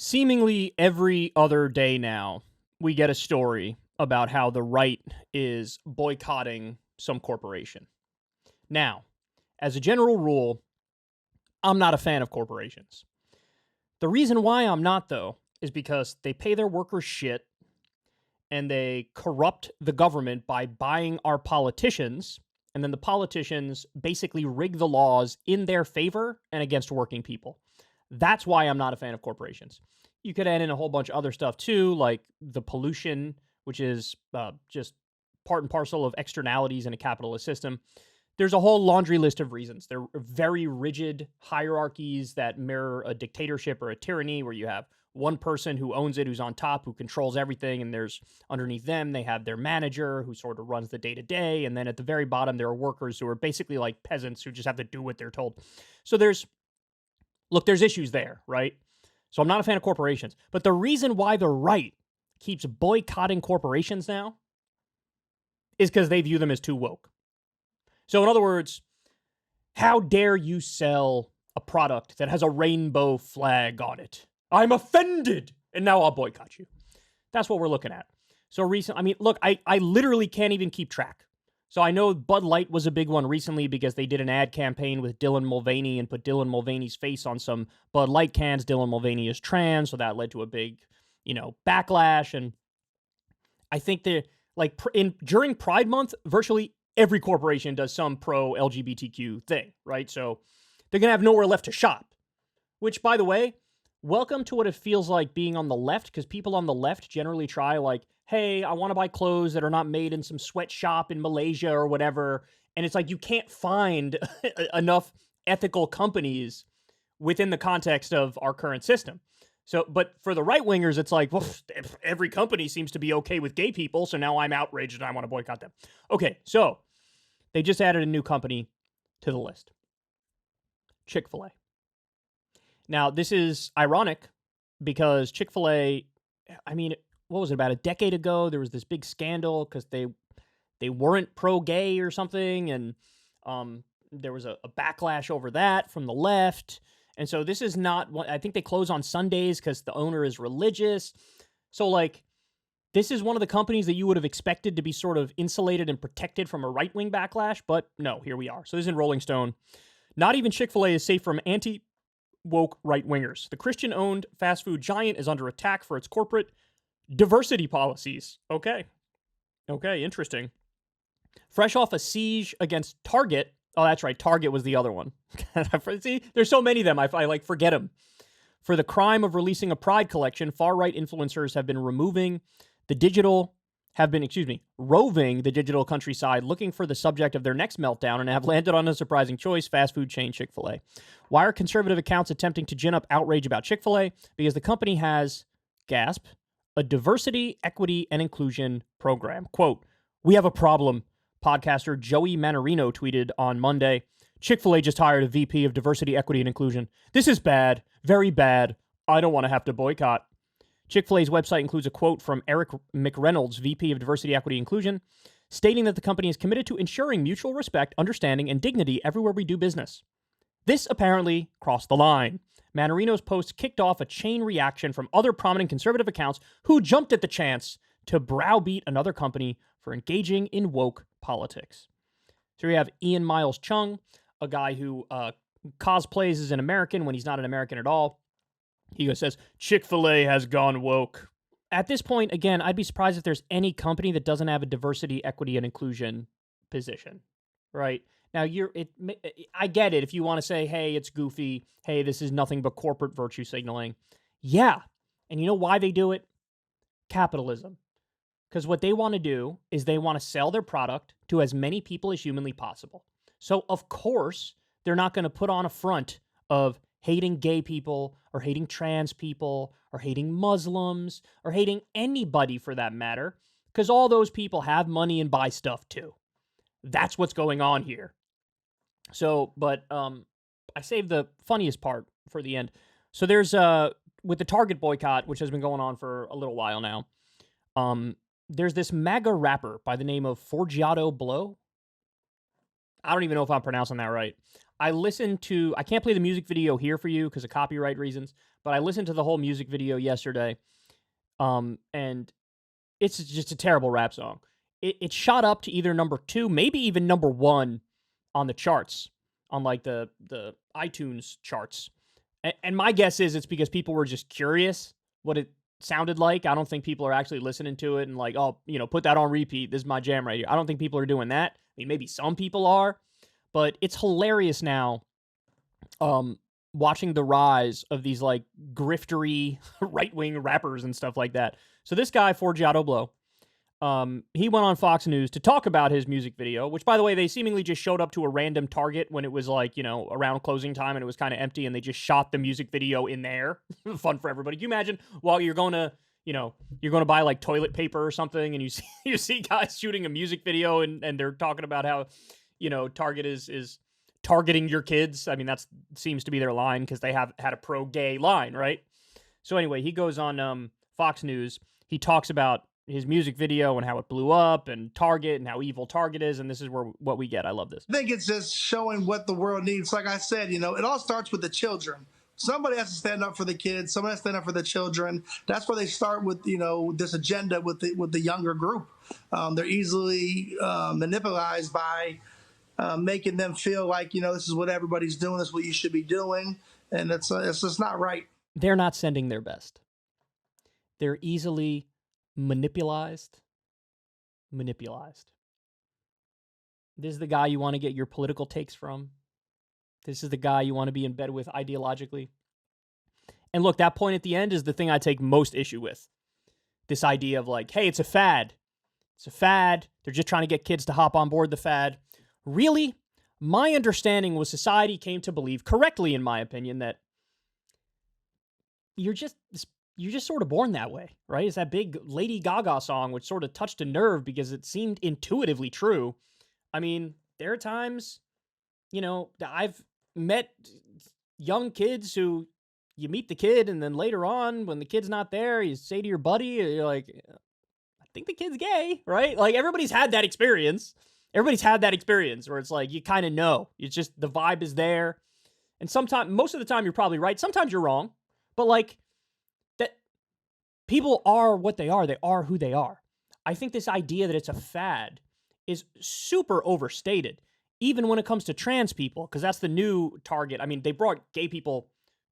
Seemingly every other day now, we get a story about how the right is boycotting some corporation. Now, as a general rule, I'm not a fan of corporations. The reason why I'm not, though, is because they pay their workers shit and they corrupt the government by buying our politicians, and then the politicians basically rig the laws in their favor and against working people. That's why I'm not a fan of corporations. You could add in a whole bunch of other stuff too, like the pollution, which is just part and parcel of externalities in a capitalist system. There's a whole laundry list of reasons. They're very rigid hierarchies that mirror a dictatorship or a tyranny where you have one person who owns it, who's on top, who controls everything, and there's underneath them, they have their manager who sort of runs the day-to-day, and then at the very bottom, there are workers who are basically like peasants who just have to do what they're told. So there's issues there, right? So I'm not a fan of corporations. But the reason why the right keeps boycotting corporations now is because they view them as too woke. So in other words, how dare you sell a product that has a rainbow flag on it? I'm offended, and now I'll boycott you. That's what we're looking at. So I literally can't even keep track. So I know Bud Light was a big one recently because they did an ad campaign with Dylan Mulvaney and put Dylan Mulvaney's face on some Bud Light cans. Dylan Mulvaney is trans, so that led to a big, backlash. And I think during Pride Month, virtually every corporation does some pro-LGBTQ thing, right? So they're going to have nowhere left to shop, which, by the way, welcome to what it feels like being on the left, because people on the left generally try hey, I want to buy clothes that are not made in some sweatshop in Malaysia or whatever. And it's like you can't find enough ethical companies within the context of our current system. So, but for the right-wingers, it's like, well, every company seems to be okay with gay people, so now I'm outraged and I want to boycott them. Okay, so they just added a new company to the list. ChickFilA. Now, this is ironic because ChickFilA, what was it, about a decade ago, there was this big scandal because they weren't pro-gay or something, and there was a backlash over that from the left. And so this is not, I think they close on Sundays because the owner is religious. So, this is one of the companies that you would have expected to be sort of insulated and protected from a right-wing backlash, but no, here we are. So this is in Rolling Stone. Not even ChickFilA is safe from anti-woke right-wingers. The Christian-owned fast food giant is under attack for its corporate diversity policies. Okay, interesting. Fresh off a siege against Target. Oh, that's right. Target was the other one. See, there's so many of them. I forget them. For the crime of releasing a Pride collection, far-right influencers have been roving the digital countryside looking for the subject of their next meltdown and have landed on a surprising choice, fast food chain Chick-fil-A. Why are conservative accounts attempting to gin up outrage about Chick-fil-A? Because the company has, gasp, a diversity, equity, and inclusion program. Quote, "We have a problem," podcaster Joey Manarino tweeted on Monday. "Chick-fil-A just hired a VP of diversity, equity, and inclusion. This is bad, very bad. I don't want to have to boycott." Chick-fil-A's website includes a quote from Eric McReynolds, VP of diversity, equity, and inclusion, stating that the company is committed to ensuring mutual respect, understanding, and dignity everywhere we do business. This apparently crossed the line. Manarino's post kicked off a chain reaction from other prominent conservative accounts who jumped at the chance to browbeat another company for engaging in woke politics. So we have Ian Miles Chung, a guy who cosplays as an American when he's not an American at all. He says, "Chick-fil-A has gone woke." At this point, again, I'd be surprised if there's any company that doesn't have a diversity, equity, and inclusion position, right? Now, I get it if you want to say, hey, it's goofy. Hey, this is nothing but corporate virtue signaling. Yeah. And you know why they do it? Capitalism. Because what they want to do is they want to sell their product to as many people as humanly possible. So, of course, they're not going to put on a front of hating gay people or hating trans people or hating Muslims or hating anybody for that matter, because all those people have money and buy stuff too. That's what's going on here. So, but I saved the funniest part for the end. So there's with the Target boycott, which has been going on for a little while now. There's this MAGA rapper by the name of Forgiato Blow. I don't even know if I'm pronouncing that right. I can't play the music video here for you because of copyright reasons, but I listened to the whole music video yesterday, and it's just a terrible rap song. It shot up to either number 2, maybe even number 1 on the charts, on like the iTunes charts. And my guess is it's because people were just curious what it sounded like. I don't think people are actually listening to it and like, oh, put that on repeat. This is my jam right here. I don't think people are doing that. I mean, maybe some people are, but it's hilarious now watching the rise of these like griftery right-wing rappers and stuff like that. So this guy, Forgiato Blow, he went on Fox News to talk about his music video, which, by the way, they seemingly just showed up to a random Target when it was like, around closing time and it was kind of empty, and they just shot the music video in there. Fun for everybody. Can you imagine while you're going to, you're going to buy like toilet paper or something, and you see guys shooting a music video and they're talking about how, Target is targeting your kids. I mean, that seems to be their line because they have had a pro-gay line, right? So anyway, he goes on Fox News. He talks about his music video and how it blew up and Target and how evil Target is. And this is what we get. I love this. I think it's just showing what the world needs. Like I said, it all starts with the children. Somebody has to stand up for the kids. Somebody has to stand up for the children. That's where they start with, this agenda with the younger group. They're easily manipulated by making them feel like, this is what everybody's doing. This is what you should be doing. And it's just not right. They're not sending their best. They're easily manipulated. This is the guy you want to get your political takes from. This is the guy you want to be in bed with ideologically. And look, that point at the end is the thing I take most issue with. This idea of like, hey, it's a fad. It's a fad. They're just trying to get kids to hop on board the fad. Really? My understanding was society came to believe, correctly in my opinion, that you're just sort of born that way, right? It's that big Lady Gaga song, which sort of touched a nerve because it seemed intuitively true. I mean, there are times, I've met young kids who you meet the kid and then later on when the kid's not there, you say to your buddy, you're like, I think the kid's gay, right? Like everybody's had that experience. Everybody's had that experience where it's like, you kind of know. It's just the vibe is there. And sometimes, most of the time you're probably right. Sometimes you're wrong. But like, people are what they are. They are who they are. I think this idea that it's a fad is super overstated, even when it comes to trans people, because that's the new target. I mean, they brought gay people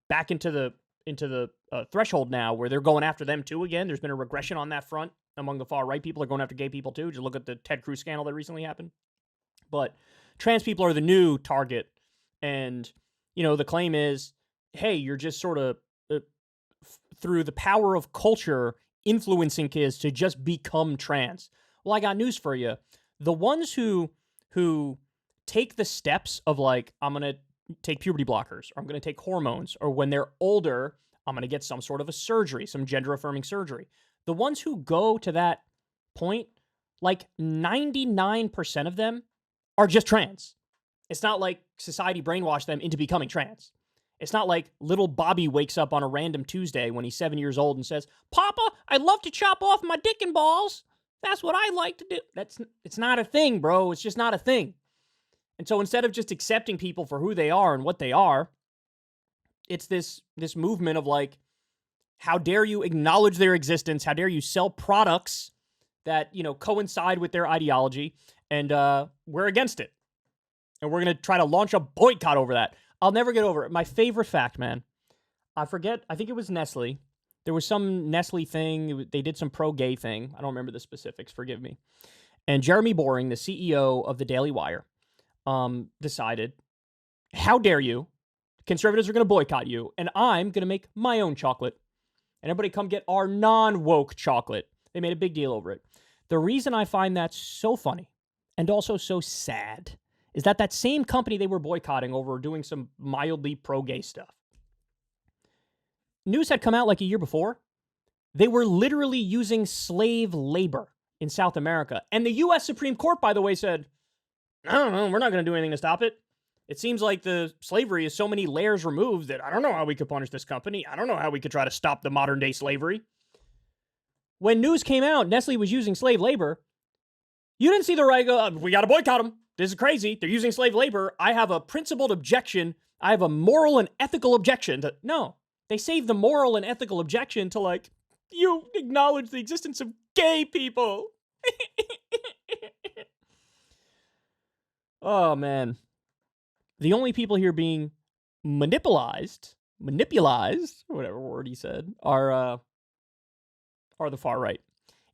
back into the threshold now, where they're going after them too again. There's been a regression on that front among the far right. People are going after gay people too. Just look at the Ted Cruz scandal that recently happened. But trans people are the new target, and the claim is, hey, you're just sort of through the power of culture, influencing kids to just become trans. Well, I got news for you. The ones who take the steps of like, I'm going to take puberty blockers, or I'm going to take hormones, or when they're older, I'm going to get some sort of a surgery, some gender-affirming surgery. The ones who go to that point, like 99% of them are just trans. It's not like society brainwashed them into becoming trans. It's not like little Bobby wakes up on a random Tuesday when he's 7 years old and says, Papa, I'd love to chop off my dick and balls. That's what I like to do. It's not a thing, bro. It's just not a thing. And so instead of just accepting people for who they are and what they are, it's this movement of like, how dare you acknowledge their existence? How dare you sell products that, coincide with their ideology? And we're against it. And we're going to try to launch a boycott over that. I'll never get over it. My favorite fact, man, I forget, I think it was Nestle. There was some Nestle thing. They did some pro-gay thing. I don't remember the specifics. Forgive me. And Jeremy Boring, the CEO of the Daily Wire, decided, how dare you? Conservatives are going to boycott you, and I'm going to make my own chocolate. And everybody come get our non-woke chocolate. They made a big deal over it. The reason I find that so funny and also so sad is that same company they were boycotting over doing some mildly pro-gay stuff. News had come out like a year before. They were literally using slave labor in South America. And the U.S. Supreme Court, by the way, said, I don't know, we're not going to do anything to stop it. It seems like the slavery is so many layers removed that I don't know how we could punish this company. I don't know how we could try to stop the modern day slavery. When news came out, Nestle was using slave labor. You didn't see the right go, we got to boycott them. This is crazy. They're using slave labor. I have a principled objection. I have a moral and ethical objection to, no. They save the moral and ethical objection to, like, you acknowledge the existence of gay people. Oh, man. The only people here being manipulized, whatever word he said, are the far right.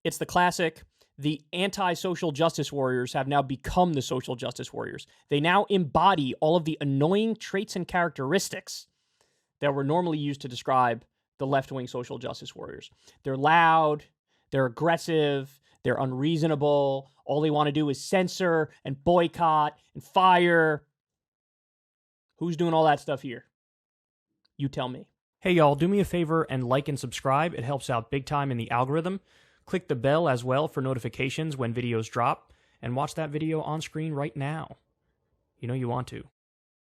It's the classic, the anti-social justice warriors have now become the social justice warriors. They now embody all of the annoying traits and characteristics that were normally used to describe the left-wing social justice warriors. They're loud, they're aggressive, they're unreasonable. All they want to do is censor and boycott and fire. Who's doing all that stuff here? You tell me. Hey, y'all, do me a favor and like and subscribe. It helps out big time in the algorithm. Click the bell as well for notifications when videos drop, and watch that video on screen right now. You know you want to.